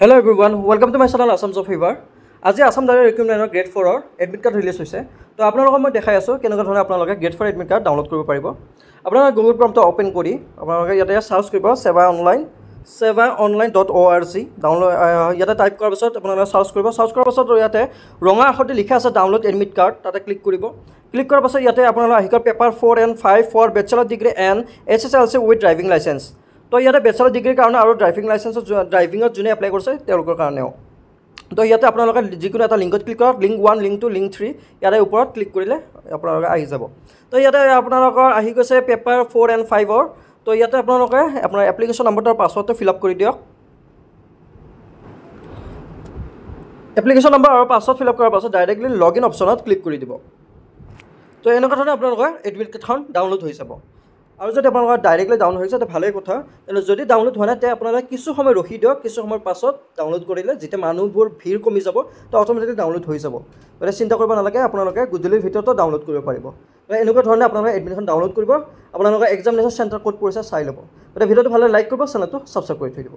Hello everyone, welcome to my channel Assam Job Fever. আজি Assam direct ৰিক্ৰুটমেণ্টৰ grade 4 ৰ admit card release হৈছে তো আপোনালোকক মই দেখাই আছো কেনেকুৱা ধৰণে আপোনালোকে গ্ৰেড 4 এডমিট কাৰ্ড ডাউনলোড কৰিব পাৰিব আপোনালোকে গুগল ক্ৰমটো ওপেন কৰি আপোনালোকে ইয়াতে সাৰ্চ কৰিব sevaonline.org ডাউনলোড ইয়াতে টাইপ কৰাৰ পিছত আপোনালোকে সাৰ্চ কৰাৰ পিছত ইয়াতে ৰঙা আখৰতে লিখা আছে ডাউনলোড এডমিট কাৰ্ড তাতে ক্লিক কৰিব ক্লিক কৰাৰ পিছত ইয়াতে আপোনালোকে আহিব paper 4 and 5 for bachelor degree and SSLC with driving license তো ইয়াতে বেচেলৰ ডিগ্ৰীৰ কাৰণে আৰু ড্ৰাইভিং লাইসেন্সৰ ড্ৰাইভিঙত যোনে এপ্লাই কৰিছে তেওঁলোকৰ কাৰণেও তো ইয়াতে আপোনালোকে যিকোনো এটা লিংকত ক্লিক কৰক লিংক 1 লিংক 2 লিংক 3 ইয়াৰে ওপৰত ক্লিক কৰিলে আপোনালোকে আহি যাব তো ইয়াতে আপোনালোকৰ আহি গৈছে পেপাৰ 4 and 5 ৰ তো ইয়াতে আপোনালোকে আপোনাৰ এপ্লিকেশ্যন নম্বৰটো পাছৱৰ্ডটো ফিল আপ কৰি দিয়ক এপ্লিকেশ্যন নম্বৰ আৰু পাছৱৰ্ড ফিল আপ কৰাৰ পাছত ডাইৰেক্টলি লগইন অপচনত ক্লিক কৰি দিব তো এনেকুৱা ধৰণে আপোনালোকৰ এডমিট কাৰ্ডখন ডাউনলোড হৈ যাব আৰু যদি আপোনালোকৰ ডাইৰেক্টলি ডাউন হৈছে তে ভালেই কথা কিন্তু যদি ডাউনলোড হোৱা নাই তে আপোনালোকে কিছু সময় ৰখি দিয়ক কিছু সময়ৰ পাছত ডাউনলোড কৰিলে যেতিয়া মানুহবোৰ ভিৰ কমি যাব তো অটোমেটিকলি ডাউনলোড হৈ যাব মানে চিন্তা কৰিব নালাগে আপোনালোকে গুগলৰ ভিতৰতো ডাউনলোড কৰিব পাৰিব এনেকুৱা ধৰণে আপোনালোকে এডমিটখন ডাউনলোড কৰিব আপোনালোকৰ এক্সামিনেশ্যন চেণ্টাৰ ক'ত পৰিছে চাই ল'ব গতিকে ভিডিঅ'টো ভালে লাইক কৰিব চেনেলটো সাবস্ক্ৰাইব কৰি থৈ দিব